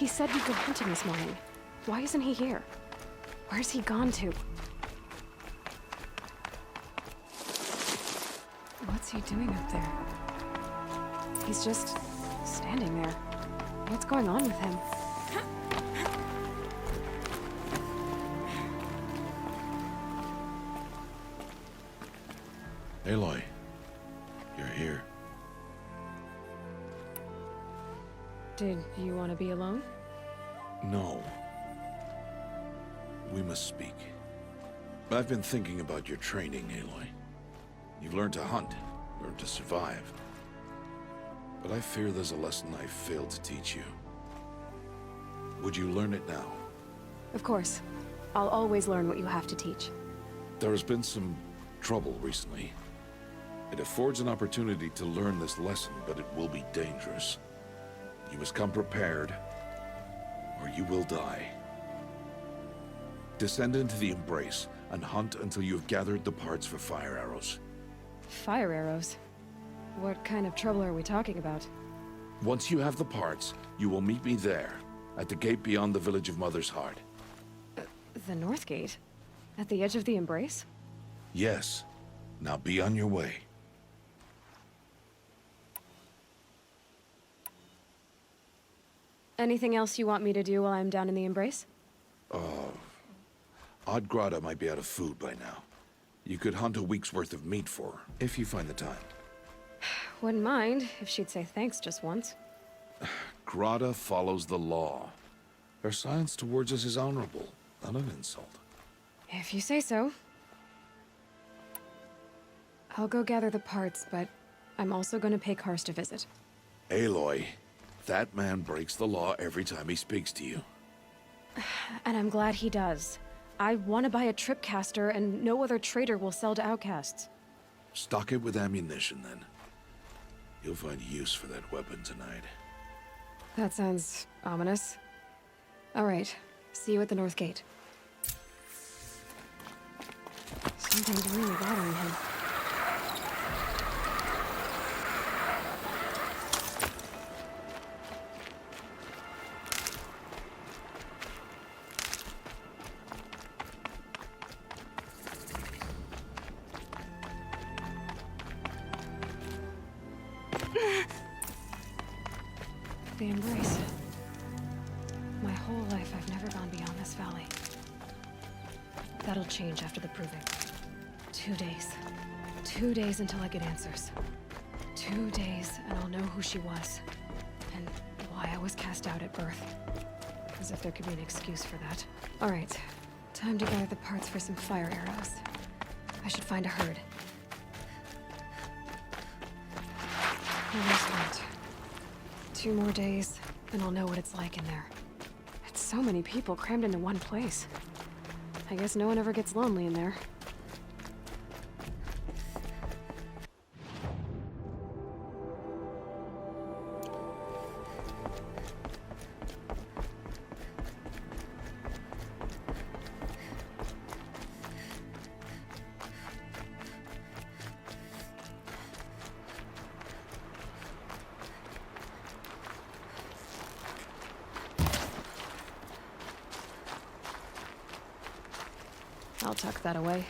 He said he'd go hunting this morning. Why isn't he here? Where's he gone to? What's he doing up there? He's just standing there. What's going on with him? Aloy, you're here. Did you want to be alone? No. We must speak. I've been thinking about your training, Aloy. You've learned to hunt, learned to survive. But I fear there's a lesson I failed to teach you. Would you learn it now? Of course. I'll always learn what you have to teach. There has been some trouble recently. It affords an opportunity to learn this lesson, but it will be dangerous. You must come prepared, or you will die. Descend into the Embrace, and hunt until you have gathered the parts for fire arrows. Fire arrows? What kind of trouble are we talking about? Once you have the parts, you will meet me there, at the gate beyond the village of Mother's Heart. The North Gate? At the edge of the Embrace? Yes. Now be on your way. Anything else you want me to do while I'm down in the Embrace? Odd Grata might be out of food by now. You could hunt a week's worth of meat for her, if you find the time. Wouldn't mind if she'd say thanks just once. Grata follows the law. Her silence towards us is honorable, not an insult. If you say so. I'll go gather the parts, but I'm also gonna pay Karst a visit. Aloy, that man breaks the law every time he speaks to you. And I'm glad he does. I want to buy a tripcaster, and no other trader will sell to outcasts. Stock it with ammunition, then. You'll find use for that weapon tonight. That sounds ominous. All right, see you at the North Gate. Something's really bothering him. The Embrace. My whole life, I've never gone beyond this valley. That'll change after the proving. 2 days. 2 days until I get answers. 2 days, and I'll know who she was. And why I was cast out at birth. As if there could be an excuse for that. Alright, time to gather the parts for some fire arrows. I should find a herd. Almost went. 2 more days, and I'll know what it's like in there. It's so many people crammed into one place. I guess no one ever gets lonely in there. I'll tuck that away.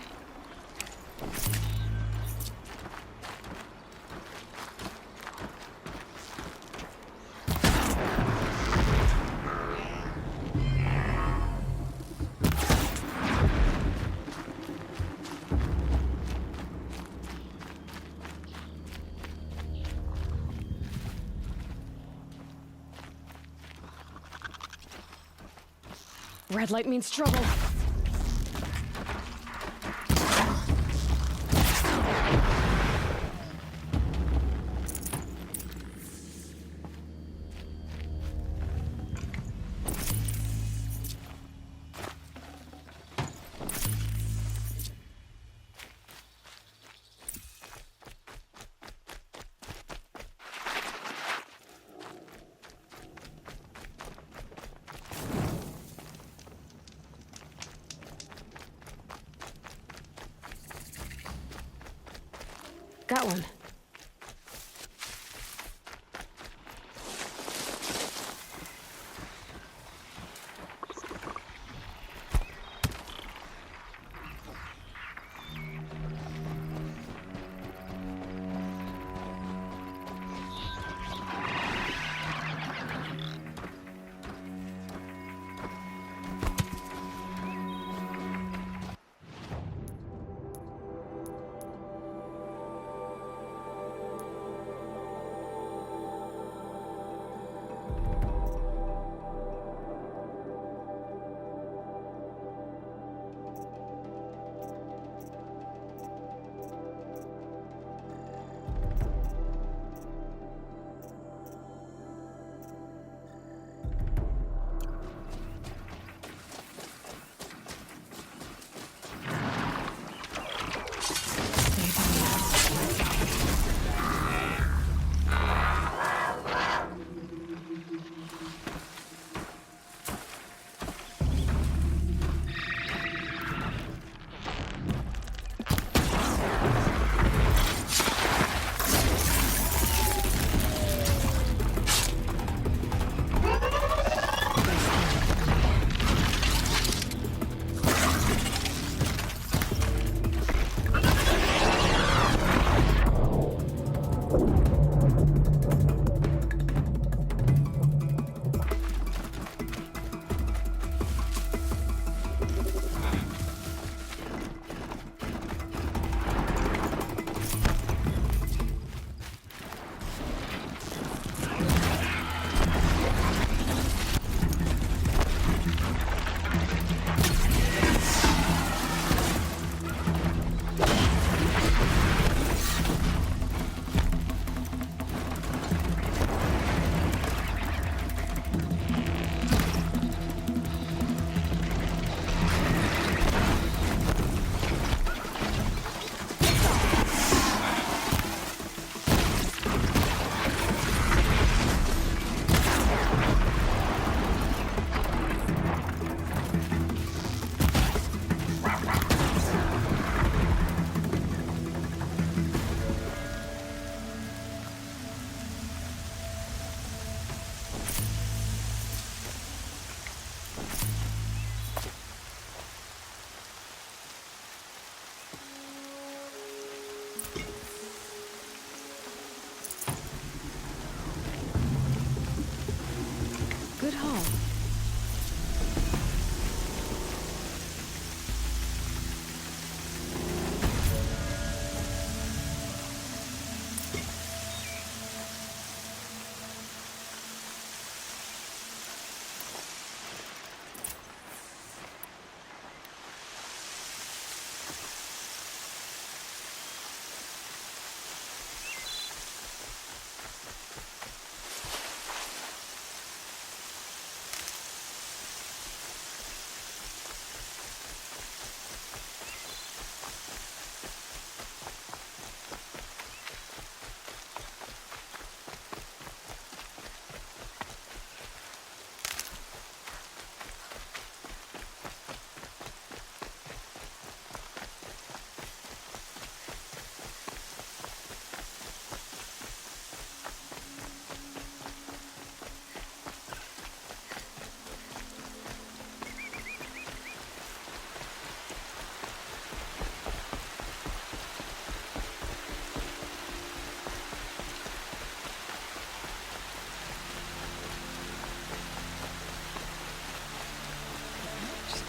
Red light means trouble. Got one.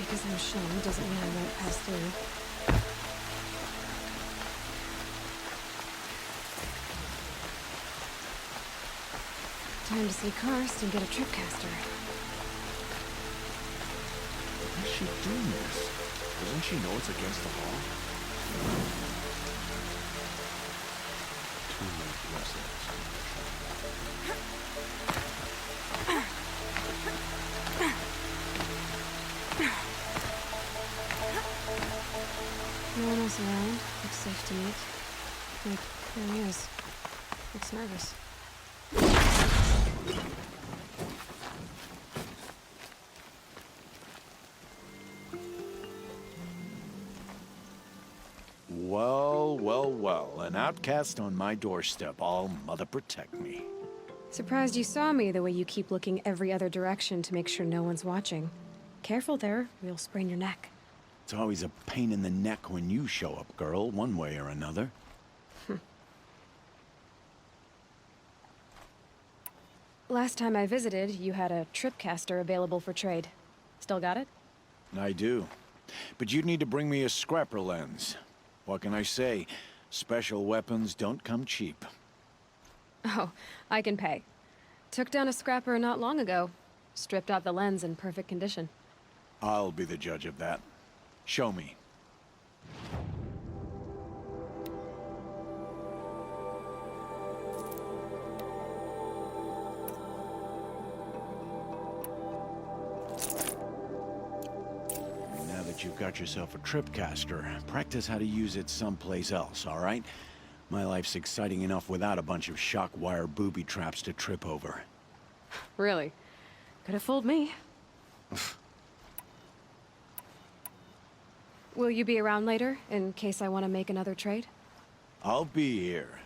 because I'm shown doesn't mean I won't pass through. Time to see Karst and get a tripcaster. Why is she doing this? Doesn't she know it's against the law? Too late blessings. No one else around. Looks safe to meet. Wait, there he is. Looks nervous. Well, well, well. An outcast on my doorstep. All mother protect me. Surprised you saw me the way you keep looking every other direction to make sure no one's watching. Careful there, or you'll sprain your neck. It's always a pain in the neck when you show up, girl, one way or another. Last time I visited, you had a tripcaster available for trade. Still got it? I do. But you'd need to bring me a scrapper lens. What can I say? Special weapons don't come cheap. Oh, I can pay. Took down a scrapper not long ago. Stripped out the lens in perfect condition. I'll be the judge of that. Show me. Now that you've got yourself a tripcaster, practice how to use it someplace else, all right? My life's exciting enough without a bunch of shock wire booby traps to trip over. Really? Could have fooled me. Will you be around later, in case I want to make another trade? I'll be here.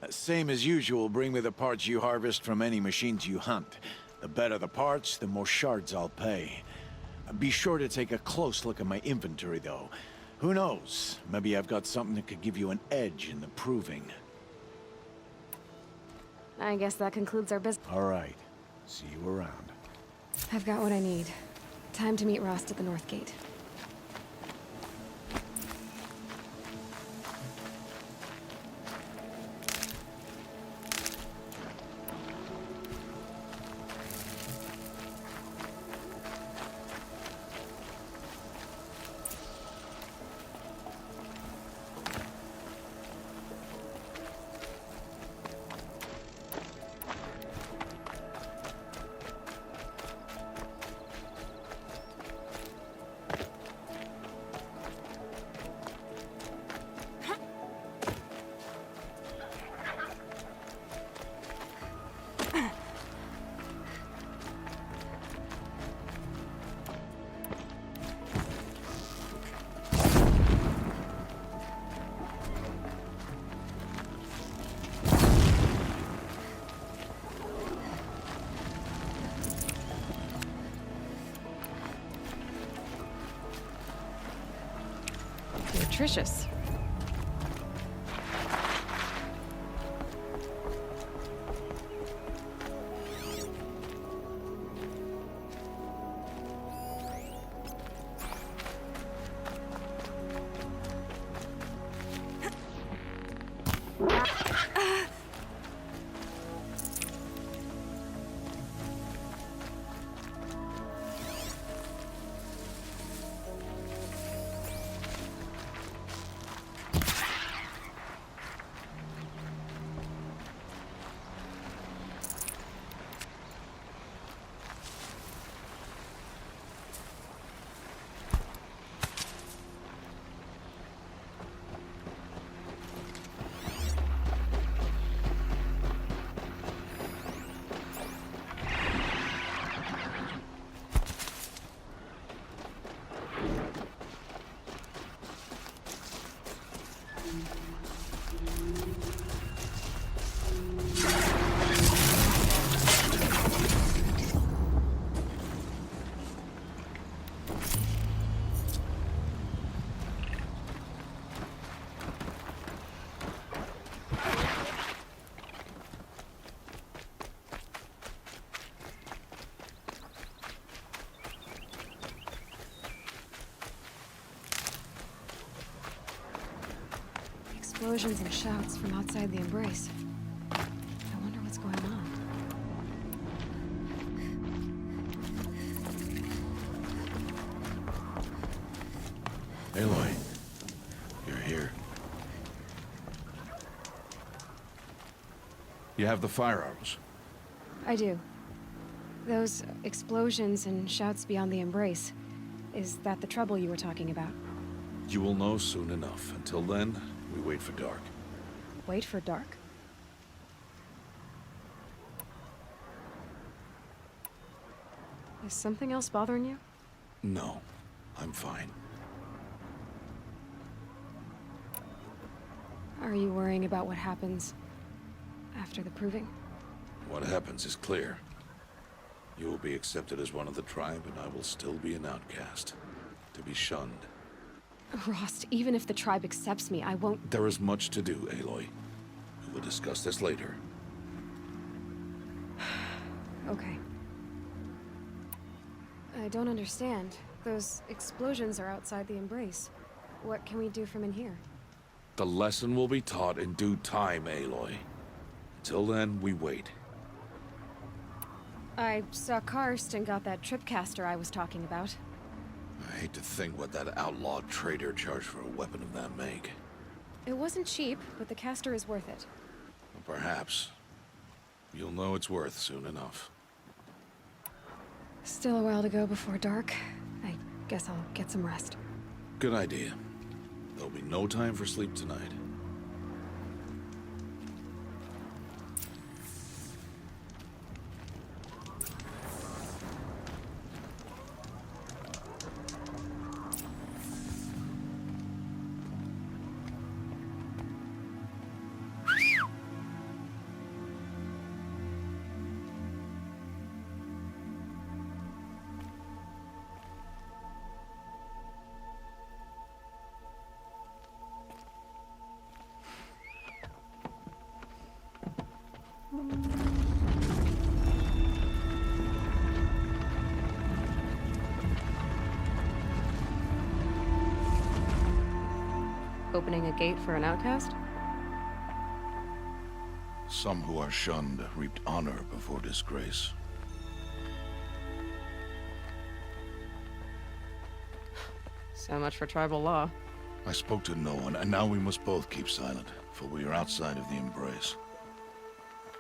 Same as usual, bring me the parts you harvest from any machines you hunt. The better the parts, the more shards I'll pay. Be sure to take a close look at my inventory, though. Who knows? Maybe I've got something that could give you an edge in the proving. I guess that concludes our business. All right. See you around. I've got what I need. Time to meet Rost at the North Gate. Nutritious. explosions and shouts from outside the embrace. I wonder what's going on. Aloy, you're here. You have the fire arrows. I do. Those explosions and shouts beyond the embrace. Is that the trouble you were talking about? You will know soon enough. Until then, we wait for dark. Wait for dark? Is something else bothering you? No, I'm fine. Are you worrying about what happens after the proving? What happens is clear. You will be accepted as one of the tribe, and I will still be an outcast. To be shunned. Rost, even if the tribe accepts me, I won't... There is much to do, Aloy. We will discuss this later. Okay. I don't understand. Those explosions are outside the embrace. What can we do from in here? The lesson will be taught in due time, Aloy. Until then, we wait. I saw Karst and got that tripcaster I was talking about. I hate to think what that outlawed trader charged for a weapon of that make. It wasn't cheap, but the caster is worth it. Well, perhaps. You'll know it's worth soon enough. Still a while to go before dark. I guess I'll get some rest. Good idea. There'll be no time for sleep tonight. Opening a gate for an outcast? Some who are shunned reaped honor before disgrace. So much for tribal law. I spoke to no one, and now we must both keep silent, for we are outside of the embrace.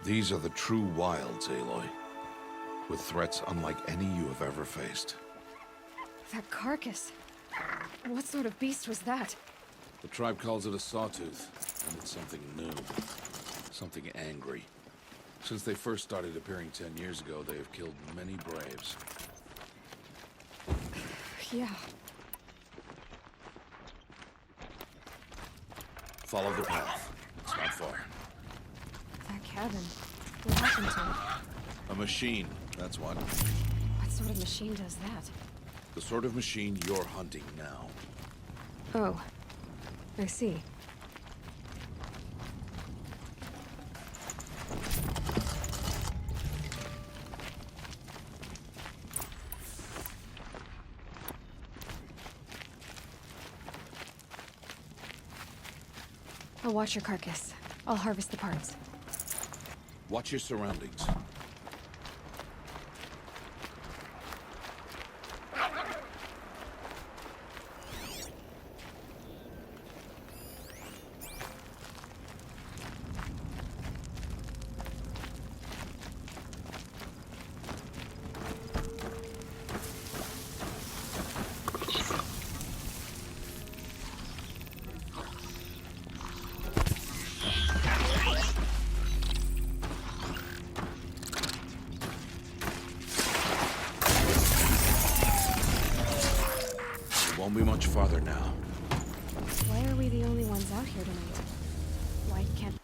These are the true wilds, Aloy, with threats unlike any you have ever faced. That carcass. What sort of beast was that? The tribe calls it a sawtooth, and it's something new. Something angry. Since they first started appearing 10 years ago, they have killed many braves. Yeah. Follow the path. It's not far. That cabin. What happened to it? A machine, that's what. What sort of machine does that? The sort of machine you're hunting now. Oh. I see. I'll watch your carcass. I'll harvest the parts. Watch your surroundings. Won't be much farther now. Why are we the only ones out here tonight? Why can't...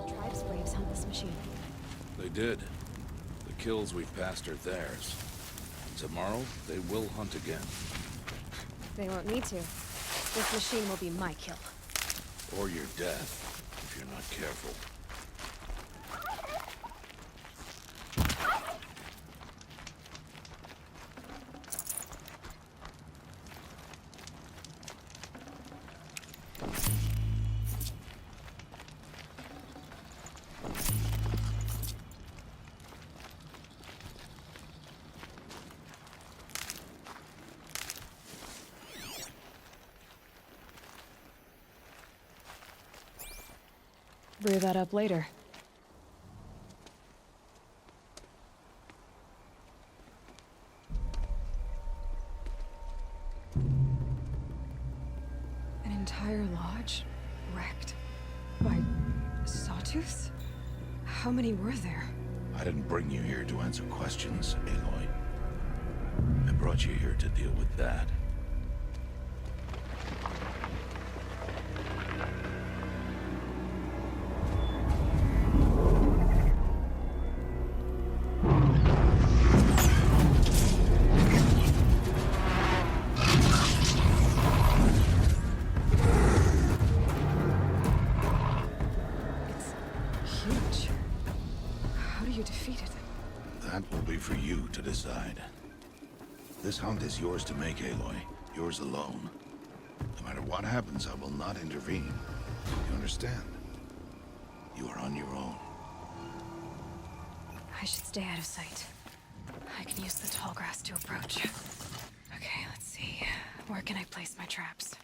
Tribe's braves hunt this machine. They did. The kills we've passed are theirs. Tomorrow, they will hunt again. They won't need to. This machine will be my kill. Or your death, if you're not careful. Brew that up later. An entire lodge wrecked by sawtooths? How many were there? I didn't bring you here to answer questions, Aloy. I brought you here to deal with that. Huge. How do you defeat it? That will be for you to decide. This hunt is yours to make, Aloy. Yours alone. No matter what happens, I will not intervene. You understand? You are on your own. I should stay out of sight. I can use the tall grass to approach. Okay, let's see. Where can I place my traps?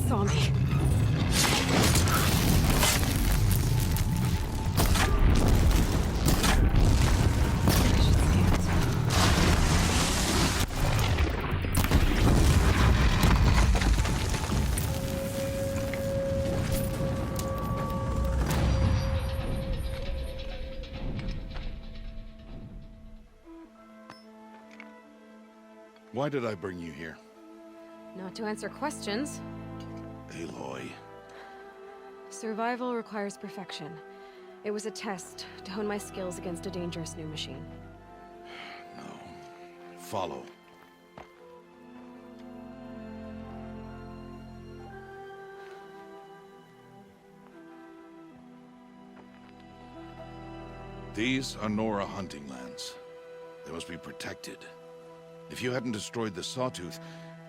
Saw me. Why did I bring you here? Not to answer questions. Aloy. Survival requires perfection. It was a test to hone my skills against a dangerous new machine. No. Follow. These are Nora hunting lands. They must be protected. If you hadn't destroyed the Sawtooth,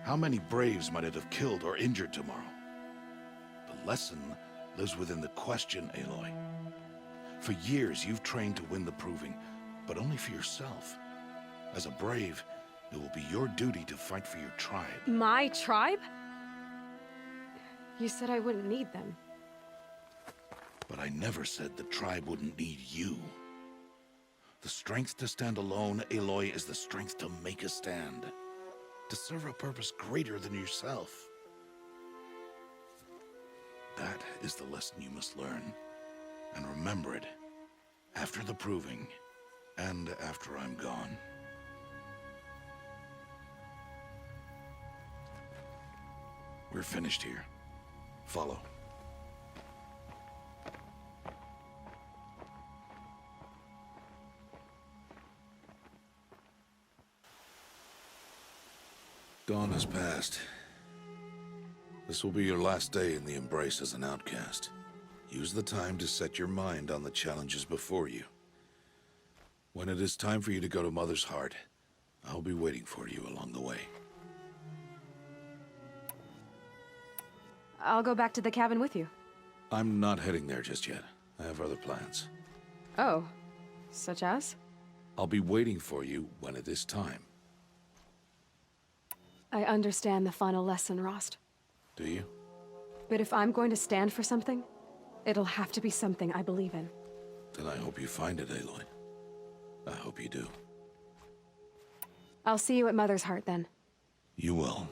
how many Braves might it have killed or injured tomorrow? The lesson lives within the question, Aloy. For years, you've trained to win the Proving, but only for yourself. As a Brave, it will be your duty to fight for your tribe. My tribe? You said I wouldn't need them. But I never said the tribe wouldn't need you. The strength to stand alone, Aloy, is the strength to make a stand. To serve a purpose greater than yourself. That is the lesson you must learn. And remember it. After the proving. And after I'm gone. We're finished here. Follow. Dawn has passed. This will be your last day in the Embrace as an outcast. Use the time to set your mind on the challenges before you. When it is time for you to go to Mother's Heart, I'll be waiting for you along the way. I'll go back to the cabin with you. I'm not heading there just yet. I have other plans. Oh, such as? I'll be waiting for you when it is time. I understand the final lesson, Rost. Do you? But if I'm going to stand for something, it'll have to be something I believe in. Then I hope you find it, Aloy. I hope you do. I'll see you at Mother's Heart, then. You will.